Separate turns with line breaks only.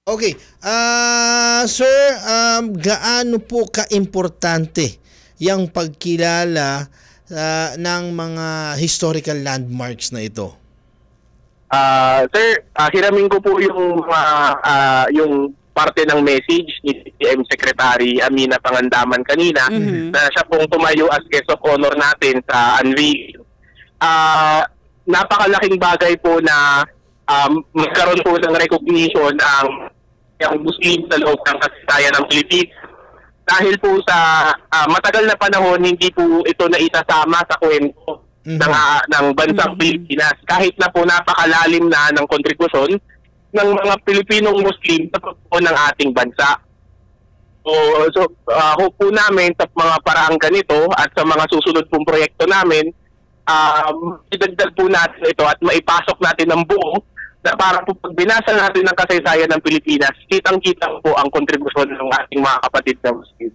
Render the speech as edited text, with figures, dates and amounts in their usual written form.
Okay. Sir, gaano po ka-importante yung pagkilala ng mga historical landmarks na ito?
Sir, hiramin ko po yung yung parte ng message ni PM Secretary Amina Pangandaman kanina na siya pong tumayo as guest of honor natin sa unveil. Napakalaking bagay po na magkaroon po ng recognition ang Muslim sa loob ng kasaysayan ng Pilipinas. Dahil po sa matagal na panahon, hindi po ito na isasama sa kwento ng bansang Pilipinas. Kahit na po napakalalim na ng kontribusyon ng mga Pilipinong Muslim sa pagbuo ng ating bansa. So hope po namin sa mga paraang ganito at sa mga susunod pong proyekto namin, idagdag po natin ito at maipasok natin ng buo na para po pag binasa natin ng kasaysayan ng Pilipinas, kitang-kita po ang kontribusyon ng ating mga kapatid na Muslim.